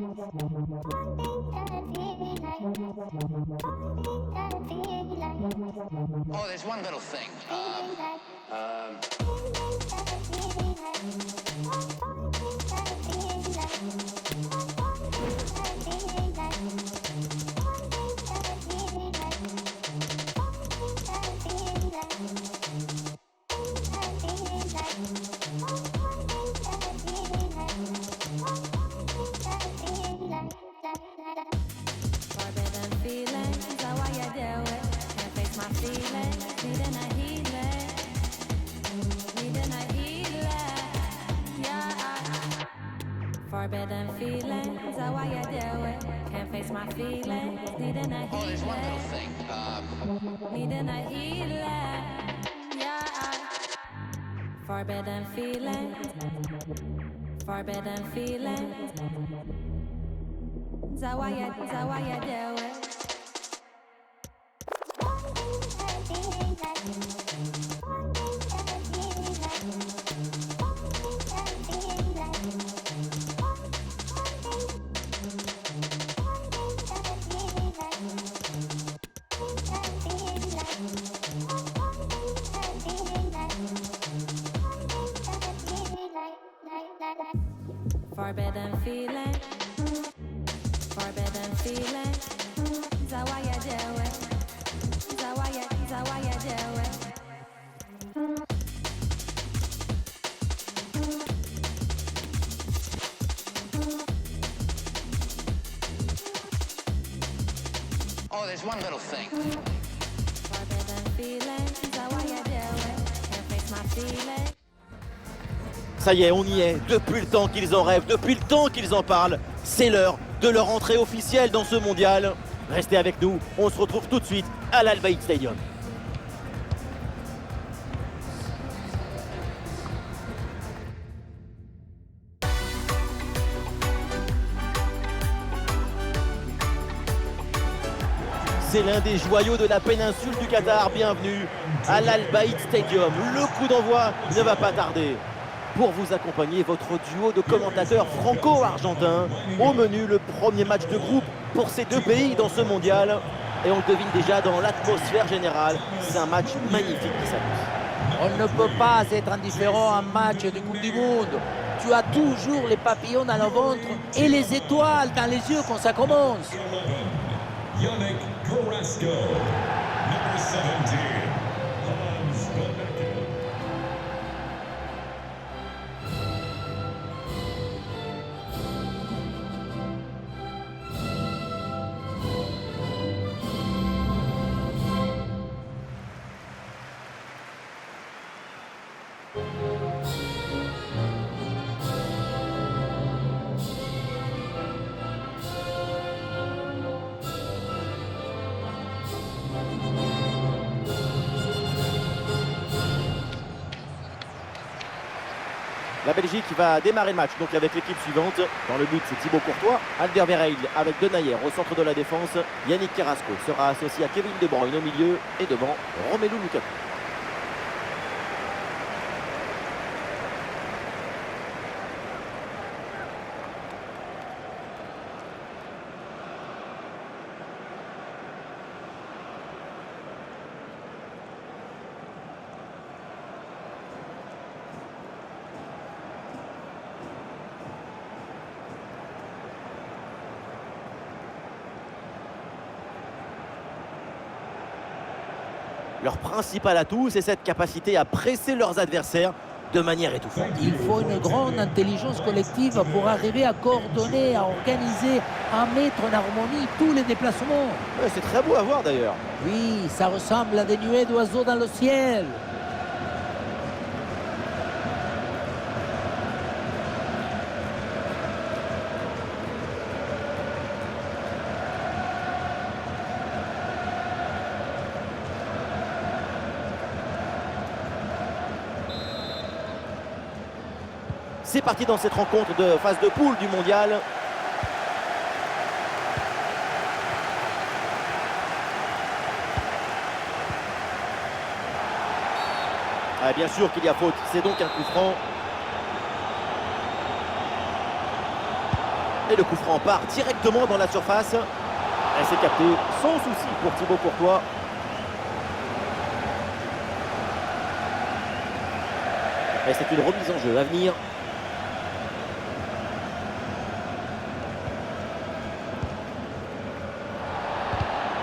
Oh, there's one little thing. Forbidden feelings, how I you deal with? Can't face my feelings, needing a healing, needing a healing, yeah. Forbidden feelings, how I you deal with? Can't face my feelings, needing a Oh, there's one little healing, thing. needing a healing, yeah. Forbidden feelings, forbidden feelings. Zawaya deal with. Forbidden feeling, forbidden feeling. Zawaya deal with. Zawaya deal with. Oh, there's one little thing. Forbidden feeling. Zawaya deal with. Can't face my feeling. Ça y est, on y est. Depuis le temps qu'ils en rêvent, depuis le temps qu'ils en parlent, c'est l'heure de leur entrée officielle dans ce mondial. Restez avec nous, on se retrouve tout de suite à l'Al Bayt Stadium. C'est l'un des joyaux de la péninsule du Qatar. Bienvenue à l'Al Bayt Stadium. Le coup d'envoi ne va pas tarder. Pour vous accompagner, votre duo de commentateurs franco-argentins. Au menu, le premier match de groupe pour ces deux pays dans ce mondial. Et on le devine déjà dans l'atmosphère générale. C'est un match magnifique qui s'annonce. On ne peut pas être indifférent à un match de Coupe du Monde. Tu as toujours les papillons dans le ventre et les étoiles dans les yeux quand ça commence. Yannick Carrasco, number 17, Hans Bonneke. La Belgique va démarrer le match donc avec l'équipe suivante. Dans le but, c'est Thibaut Courtois, Alderweireld avec Denayer au centre de la défense. Yannick Carrasco sera associé à Kevin De Bruyne au milieu et devant Romelu Lukaku. Leur principal atout, c'est cette capacité à presser leurs adversaires de manière étouffante. Il faut une grande intelligence collective pour arriver à coordonner, à organiser, à mettre en harmonie tous les déplacements. Ouais, c'est très beau à voir d'ailleurs. Oui, ça ressemble à des nuées d'oiseaux dans le ciel. C'est parti dans cette rencontre de phase de poule du mondial. Ah, bien sûr qu'il y a faute, c'est donc un coup franc. Et le coup franc part directement dans la surface. Et c'est capté sans souci pour Thibaut Courtois. Et c'est une remise en jeu à venir.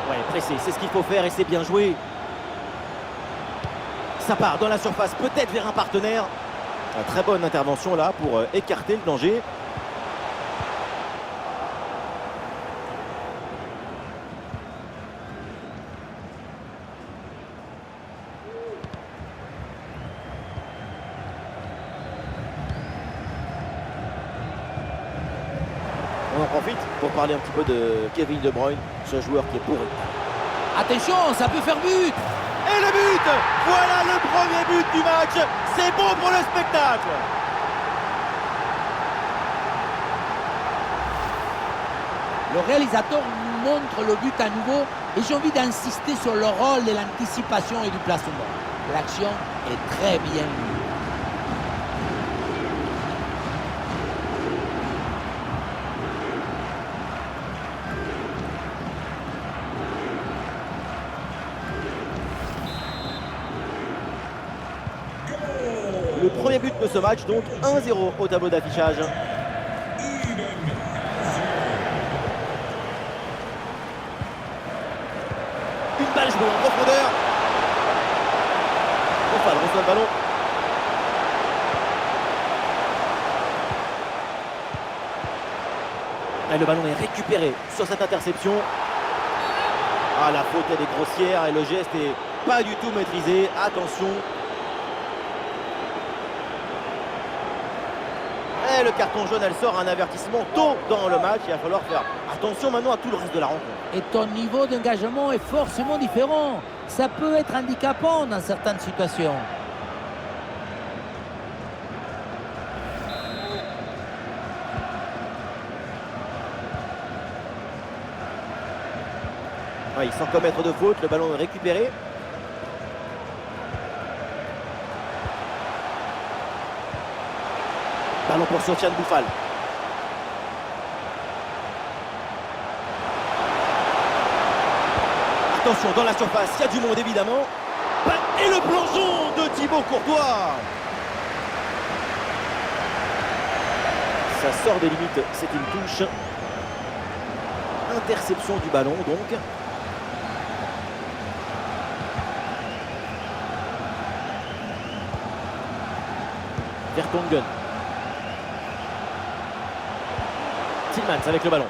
Ouais, pressé, c'est ce qu'il faut faire et c'est bien joué. Ça part dans la surface, peut-être vers un partenaire. Une très bonne intervention là pour écarter le danger. On en profite pour parler un petit peu de Kevin De Bruyne, ce joueur qui est pourri. Attention, ça peut faire but. Et le but! Voilà le premier but du match. C'est bon pour le spectacle. Le réalisateur nous montre le but à nouveau et j'ai envie d'insister sur le rôle de l'anticipation et du placement. L'action est très bien vue. Le premier but de ce match, donc 1-0 au tableau d'affichage. Une balle jouée en profondeur. Enfin, on reçoit le ballon. Et le ballon est récupéré sur cette interception. Ah, la faute elle est grossière et le geste est pas du tout maîtrisé. Attention. Et le carton jaune, elle sort un avertissement tôt dans le match. Il va falloir faire attention maintenant à tout le reste de la rencontre. Et ton niveau d'engagement est forcément différent. Ça peut être handicapant dans certaines situations. Ouais, sans commettre de faute, le ballon est récupéré. Ballon pour Sofiane Boufal. Attention dans la surface, il y a du monde évidemment. Et le plongeon de Thibaut Courtois. Ça sort des limites, c'est une touche. Interception du ballon donc. Vertonghen. Tillmans avec le ballon.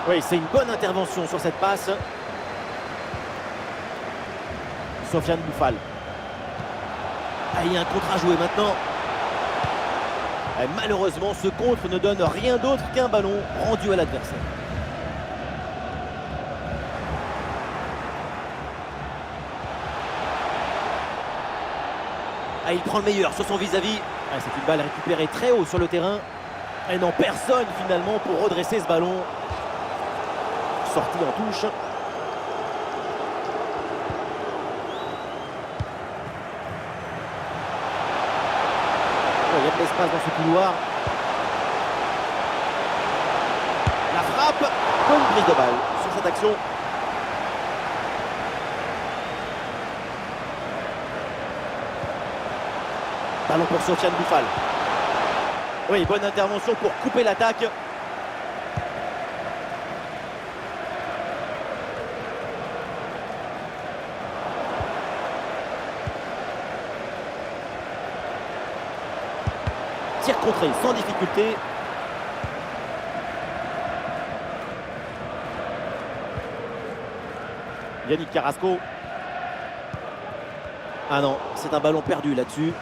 Oui, c'est une bonne intervention sur cette passe. Sofiane Boufal. Ah, il y a un contre à jouer maintenant. Et malheureusement, ce contre ne donne rien d'autre qu'un ballon rendu à l'adversaire. Ah, il prend le meilleur sur son vis-à-vis. Ah, c'est une balle récupérée très haut sur le terrain. Et non, personne finalement pour redresser ce ballon. Sortie en touche. Il y a de l'espace dans ce couloir. La frappe. Bonne prise de balle sur cette action. Ballon pour Sofiane Boufal. Oui, bonne intervention pour couper l'attaque. Tir contré sans difficulté. Yannick Carrasco. Ah non, c'est un ballon perdu là-dessus.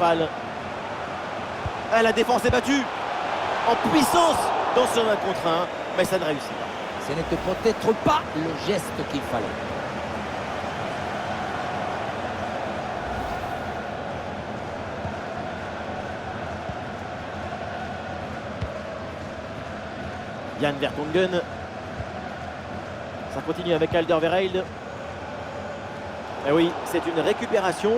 Ah, la défense est battue en puissance dans ce 1 contre 1, mais ça ne réussit pas. Ce n'était peut-être pas le geste qu'il fallait. Jan Vertonghen. Ça continue avec Alderweireld. Eh oui, c'est une récupération.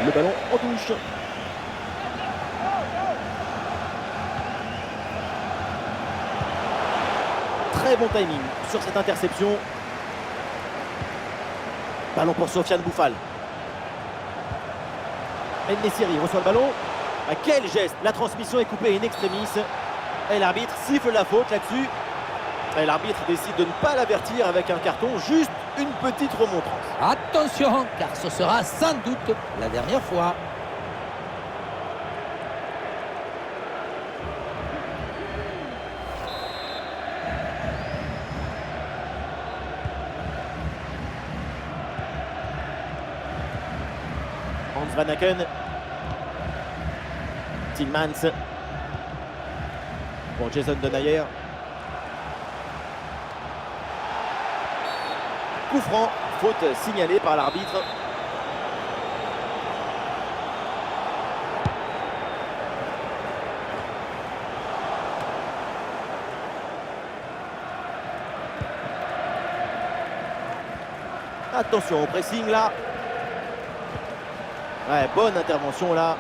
Le ballon en touche. Très bon timing sur cette interception. Ballon pour Sofiane Bouffal. En-Nesyri reçoit le ballon. Ah, quel geste! La transmission est coupée in extremis. Et l'arbitre siffle la faute là-dessus. Et l'arbitre décide de ne pas l'avertir avec un carton, juste une petite remontrance. Attention, car ce sera sans doute la dernière fois. Hans Van Aken. Tillmans. Pour Jason Denayer. Coup franc, faute signalée par l'arbitre. Attention au pressing là. Ouais, bonne intervention là.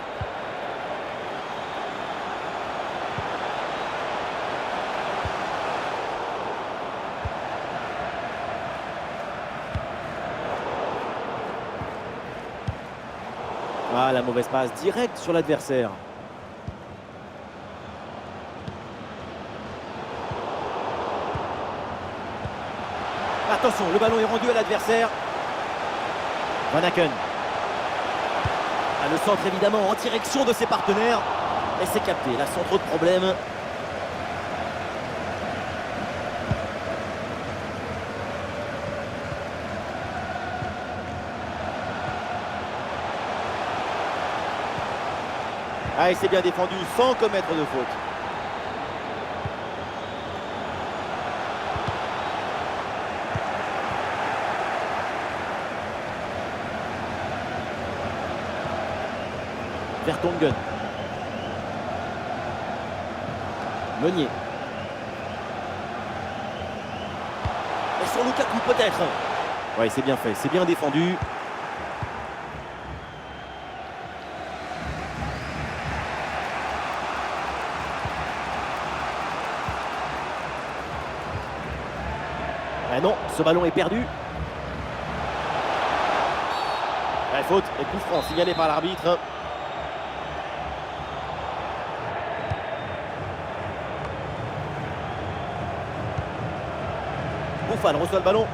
Ah, la mauvaise passe directe sur l'adversaire. Attention, le ballon est rendu à l'adversaire. Van Aken. Ah, le centre évidemment en direction de ses partenaires. Et c'est capté, là sans trop de problèmes. Ah, il s'est bien défendu sans commettre de faute. Vertonghen. Meunier. Et sur Lukaku peut-être. Ouais, c'est bien fait, c'est bien défendu. Ah non, ce ballon est perdu. Ouais, faute et coup franc signalé par l'arbitre. Bouffal reçoit le ballon.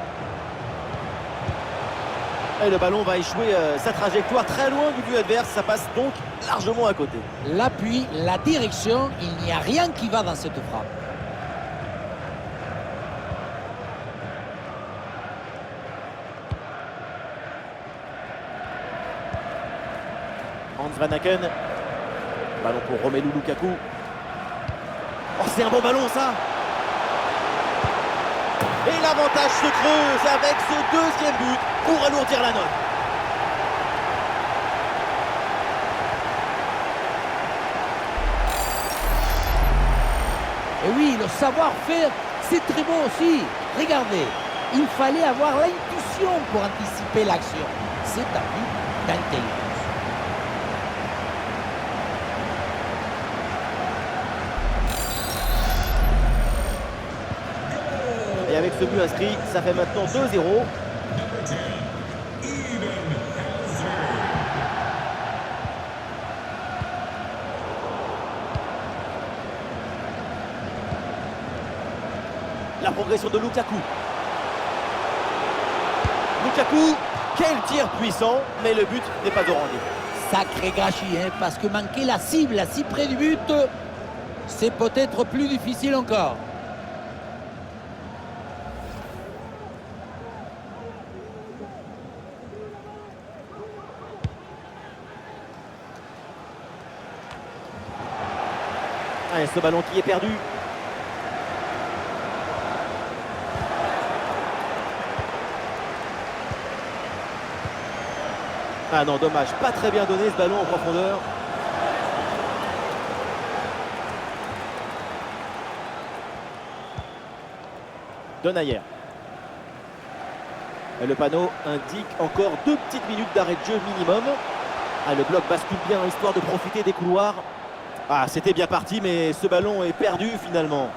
Et le ballon va échouer sa trajectoire très loin du but adverse. Ça passe donc largement à côté. L'appui, la direction, il n'y a rien qui va dans cette frappe. Hans Van Aken. Ballon pour Romelu Lukaku. Oh, c'est un bon ballon ça. Et l'avantage se creuse avec ce deuxième but pour alourdir la note. Et oui, le savoir-faire, c'est très bon aussi. Regardez, il fallait avoir l'intuition pour anticiper l'action. C'est un but d'intelligence. Et avec ce but inscrit, ça fait maintenant 2-0. Number 10, Eden Hazard. La progression de Lukaku. Lukaku, quel tir puissant, mais le but n'est pas de rendez-vous. Sacré gâchis, hein, parce que manquer la cible si près du but, c'est peut-être plus difficile encore. Ah, et ce ballon qui est perdu. Ah non, dommage, pas très bien donné ce ballon en profondeur. Denayer. Et le panneau indique encore 2 petites minutes d'arrêt de jeu minimum. Ah, le bloc bascule bien, histoire de profiter des couloirs. Ah, c'était bien parti, mais ce ballon est perdu finalement.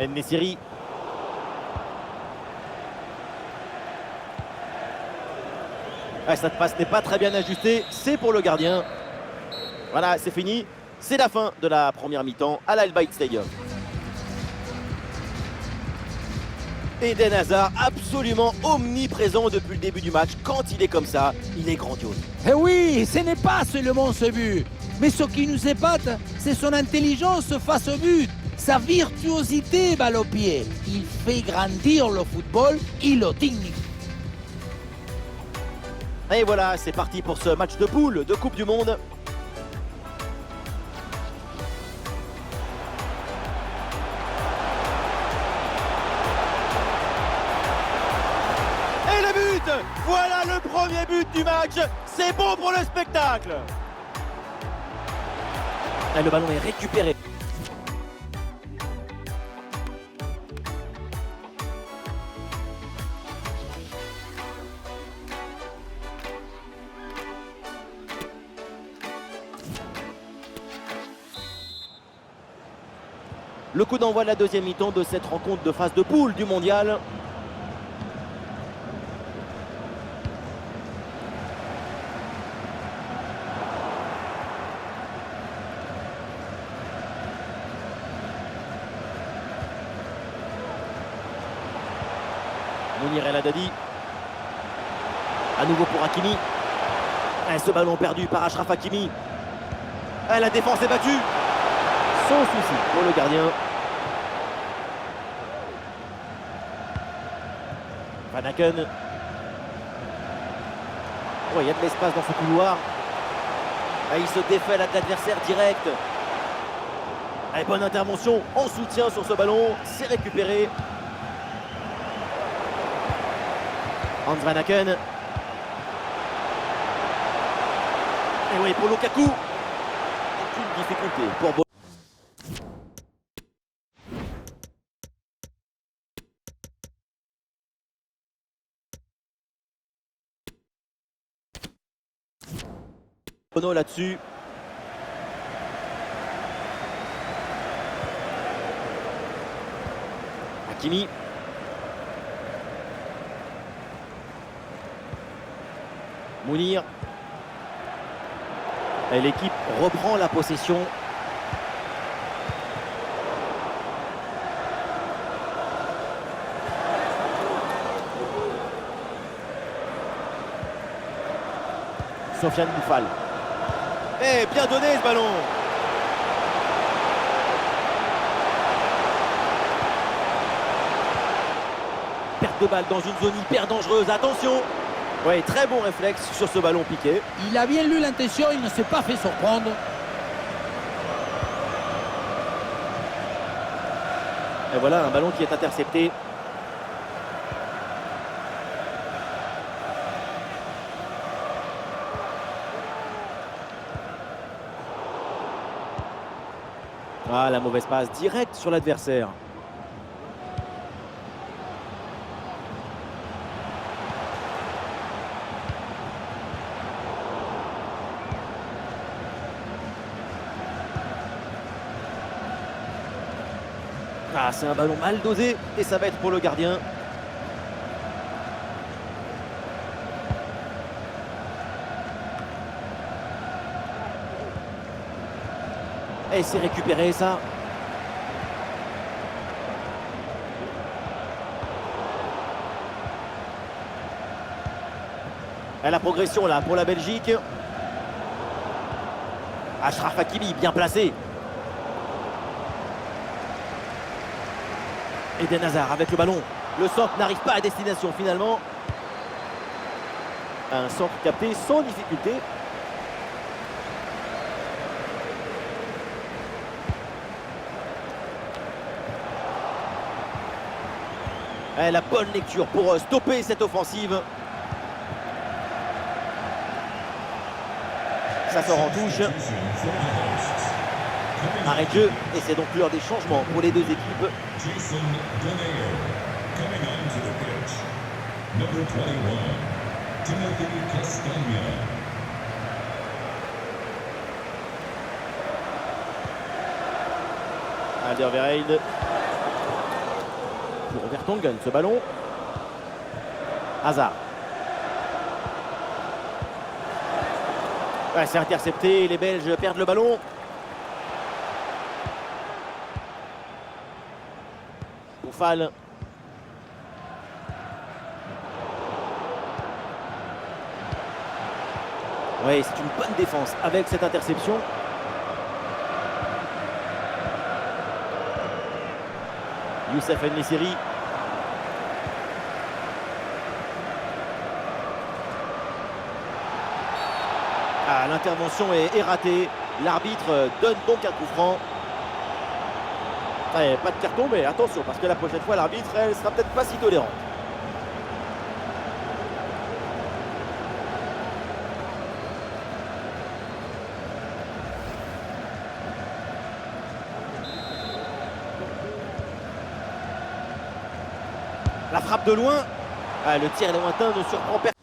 En-Nesyri. Ah, cette passe n'est pas très bien ajustée, c'est pour le gardien. Voilà, c'est fini. C'est la fin de la première mi-temps à l'Al Bayt Stadium. Eden Hazard, absolument omniprésent depuis le début du match. Quand il est comme ça, il est grandiose. Et oui, ce n'est pas seulement ce but. Mais ce qui nous épate, c'est son intelligence face au but. Sa virtuosité balle au pied. Il fait grandir le football, il le dignifie. Et voilà, c'est parti pour ce match de poule de Coupe du Monde. Et le but! Voilà le premier but du match. C'est bon pour le spectacle. Et le ballon est récupéré. Le coup d'envoi de la deuxième mi-temps de cette rencontre de phase de poule du mondial. Mounir El Haddadi. À nouveau pour Hakimi. Et ce ballon perdu par Achraf Hakimi. Et la défense est battue. Sans souci pour le gardien. Van Aken. Oh, il y a de l'espace dans ce couloir. Et il se défait à l'adversaire direct. Et bonne intervention en soutien sur ce ballon. C'est récupéré. Hans Van Aken. Et oui, pour Lukaku. Aucune difficulté pour Bono là-dessus. Hakimi. Mounir. Et l'équipe reprend la possession. Sofiane Boufal. Eh, bien donné ce ballon. Perte de balle dans une zone hyper dangereuse. Attention. Oui, très bon réflexe sur ce ballon piqué. Il a bien lu l'intention, il ne s'est pas fait surprendre. Et voilà un ballon qui est intercepté. Ah, la mauvaise passe directe sur l'adversaire. Ah, c'est un ballon mal dosé et ça va être pour le gardien. Et c'est récupéré ça. Et la progression là pour la Belgique. Achraf Hakimi bien placé. Eden Hazard avec le ballon. Le centre n'arrive pas à destination finalement. Un centre capté sans difficulté. Et la bonne lecture pour stopper cette offensive. Ça sort en touche. Arrêt de jeu et c'est donc l'heure des changements pour les deux équipes. Jason Donaire. Coming onto the pitch, number 21, Timothy Castagna. Alderweireld pour Vertonghen, ce ballon. Hazard. Ouais, c'est intercepté, les Belges perdent le ballon. Boufal. Oui, c'est une bonne défense avec cette interception. Youssef En-Nesyri. Ah, l'intervention est ratée. L'arbitre donne donc un coup franc. Ouais, pas de carton, mais attention, parce que la prochaine fois, l'arbitre, elle sera peut-être pas si tolérante. La frappe de loin. Ah, le tir lointain ne surprend personne.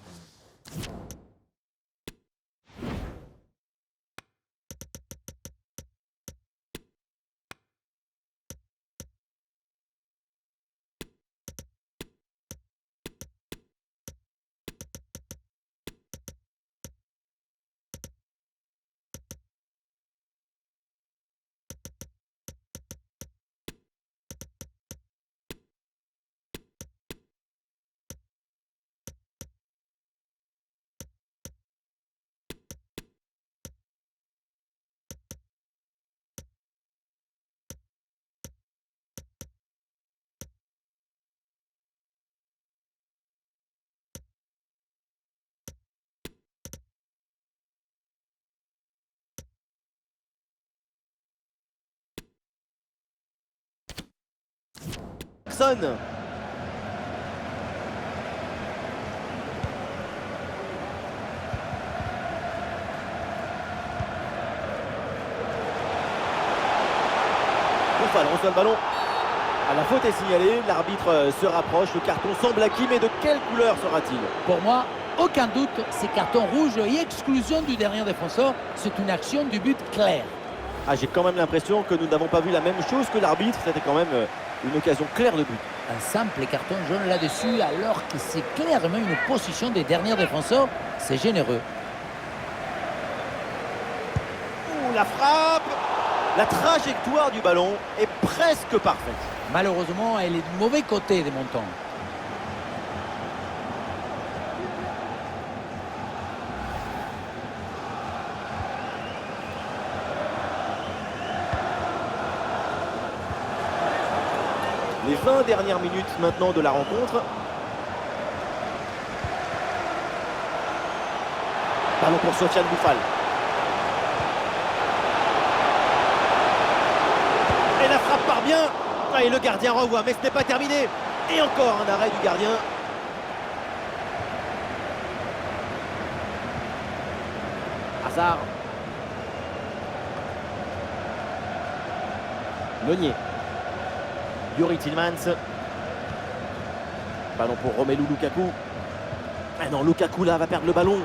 Boufal reçoit le ballon. Ah, la faute est signalée, l'arbitre se rapproche, le carton semble acquis, mais de quelle couleur sera-t-il? Pour moi, aucun doute, c'est carton rouge et exclusion du dernier défenseur. C'est une action du but claire. Ah, j'ai quand même l'impression que nous n'avons pas vu la même chose que l'arbitre. C'était quand même une occasion claire de but. Un simple carton jaune là-dessus, alors que c'est clairement une position des derniers défenseurs. C'est généreux. Ouh, la frappe! La trajectoire du ballon est presque parfaite. Malheureusement, elle est du mauvais côté des montants. Les 20 dernières minutes maintenant de la rencontre. Ballon pour Sofiane Boufal. Et la frappe part bien. Ah, et le gardien revoit, mais ce n'est pas terminé. Et encore un arrêt du gardien. Hazard. Meunier. Youri Tillmans. Ballon pour Romelu Lukaku. Ah non, Lukaku là va perdre le ballon.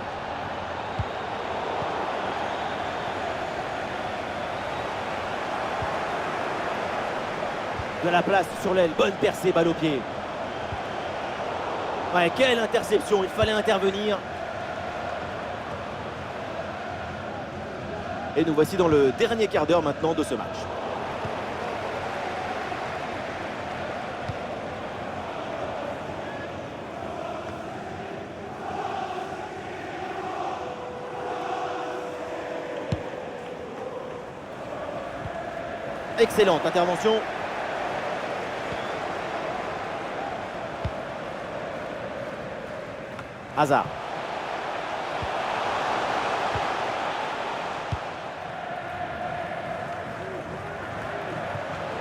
De la place sur l'aile, bonne percée, balle au pied. Ouais, quelle interception, il fallait intervenir. Et nous voici dans le dernier quart d'heure maintenant de ce match. Excellente intervention. Hazard.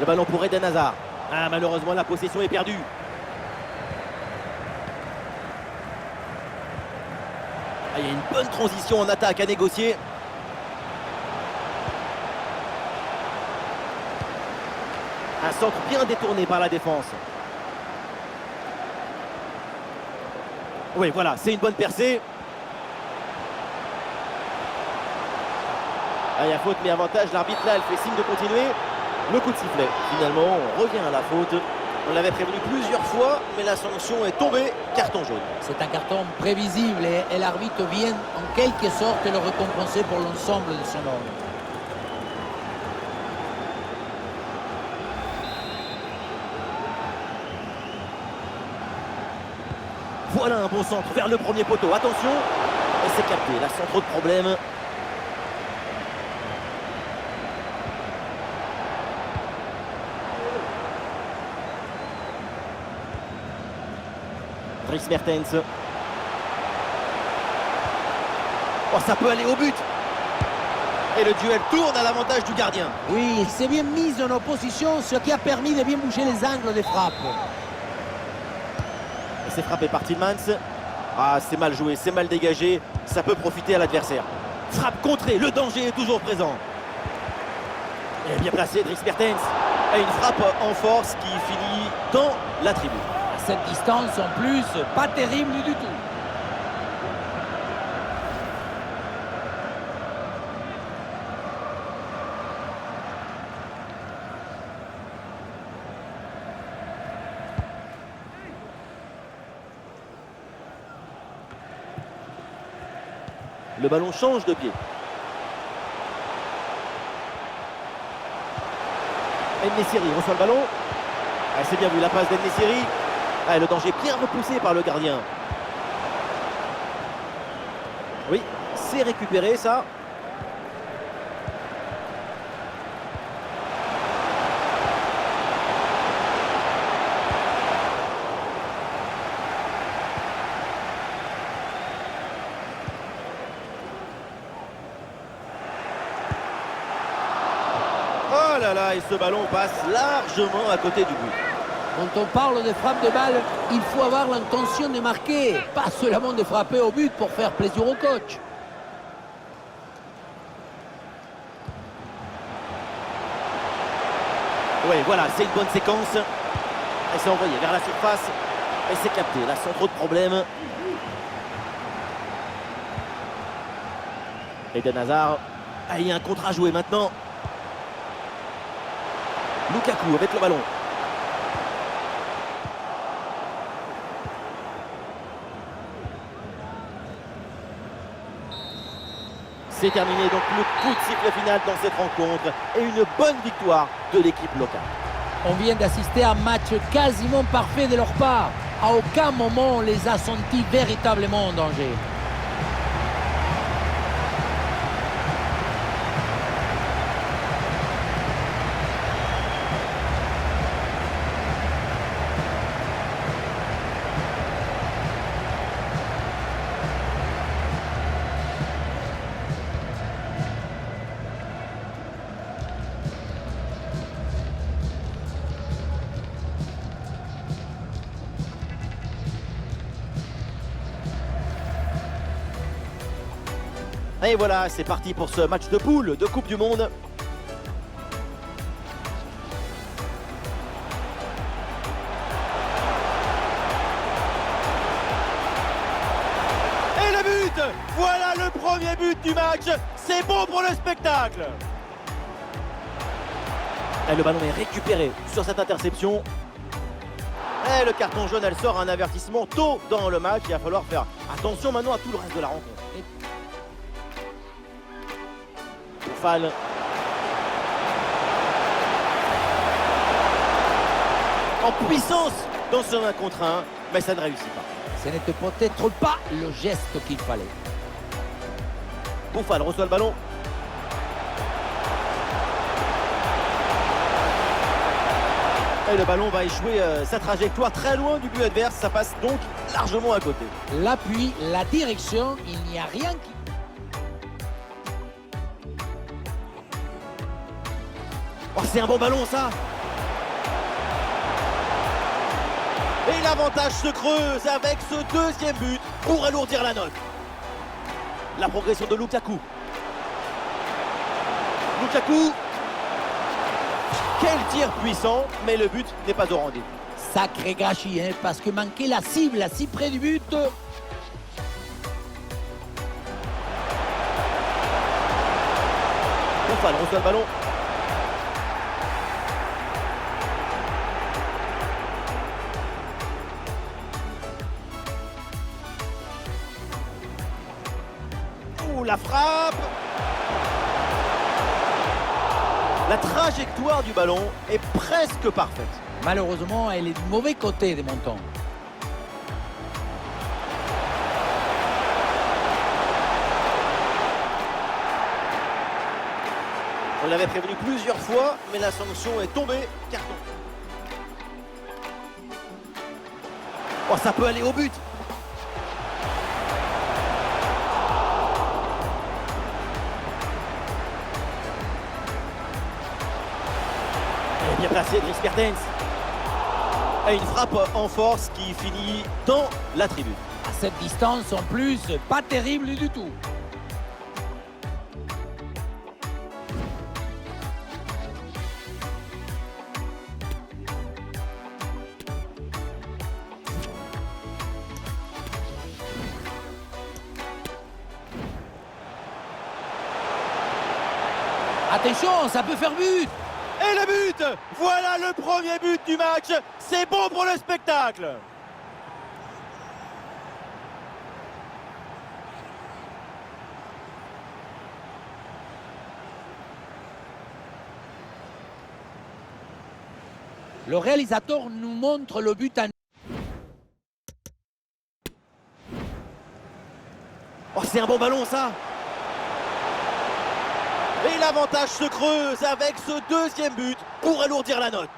Le ballon pour Eden Hazard. Ah, malheureusement, la possession est perdue. Ah, il y a une bonne transition en attaque à négocier. Un centre bien détourné par la défense. Oui, voilà, c'est une bonne percée. Ah, il y a faute, mais avantage. L'arbitre, là, elle fait signe de continuer. Le coup de sifflet. Finalement, on revient à la faute. On l'avait prévenu plusieurs fois, mais la sanction est tombée. Carton jaune. C'est un carton prévisible et l'arbitre vient en quelque sorte le récompenser pour l'ensemble de son ordre. Voilà un bon centre vers le premier poteau. Attention. Et c'est capté. Là, sans trop de problèmes. Dries Mertens. Oh, ça peut aller au but. Et le duel tourne à l'avantage du gardien. Oui, il s'est bien mis en opposition, ce qui a permis de bien bouger les angles des frappes. Et c'est frappé par Tillmans. Ah, c'est mal joué, c'est mal dégagé. Ça peut profiter à l'adversaire. Frappe contrée, le danger est toujours présent. Et bien placé, Dries Mertens. Et une frappe en force qui finit dans la tribune. À cette distance, en plus, pas terrible du tout. Le ballon change de pied. En-Nesyri reçoit le ballon. Ah, c'est bien vu la passe d'En-Nesyri. Ah, le danger bien repoussé par le gardien. Oui, c'est récupéré ça. Oh là là, et ce ballon passe largement à côté du but. Quand on parle de frappe de balle, il faut avoir l'intention de marquer, pas seulement de frapper au but pour faire plaisir au coach. Oui, voilà, c'est une bonne séquence. Elle s'est envoyée vers la surface. Et c'est capté, là, sans trop de problèmes. Eden Hazard. Ah, il y a un contre à jouer maintenant. Lukaku avec le ballon. C'est terminé, donc le coup de sifflet final dans cette rencontre et une bonne victoire de l'équipe locale. On vient d'assister à un match quasiment parfait de leur part. À aucun moment on les a sentis véritablement en danger. Et voilà, c'est parti pour ce match de poule de Coupe du Monde. Et le but! Voilà le premier but du match. C'est bon pour le spectacle. Et le ballon est récupéré sur cette interception. Et le carton jaune, elle sort un avertissement tôt dans le match. Il va falloir faire attention maintenant à tout le reste de la rencontre. Boufal. En puissance dans ce 1 contre 1, mais ça ne réussit pas. Ce n'était peut-être pas le geste qu'il fallait. Boufal reçoit le ballon. Et le ballon va échouer sa trajectoire très loin du but adverse. Ça passe donc largement à côté. L'appui, la direction, il n'y a rien qui... Oh, c'est un bon ballon ça. Et l'avantage se creuse avec ce deuxième but pour alourdir la note. La progression de Lukaku. Lukaku. Quel tir puissant, mais le but n'est pas au rendez-vous. Sacré gâchis, hein, parce que manquer la cible si près du but. Buffal reçoit le ballon. Ouh, la frappe! La trajectoire du ballon est presque parfaite. Malheureusement, elle est du mauvais côté des montants. On l'avait prévenu plusieurs fois, mais la sanction est tombée. Carton. Oh, ça peut aller au but. Elle est bien placée, Dries Mertens. Et une frappe en force qui finit dans la tribune. À cette distance, en plus, pas terrible du tout. Attention, ça peut faire but. Et le but! Voilà le premier but du match. C'est bon pour le spectacle. Le réalisateur nous montre le but en... Oh, c'est un bon ballon, ça. Et l'avantage se creuse avec ce deuxième but pour alourdir la note.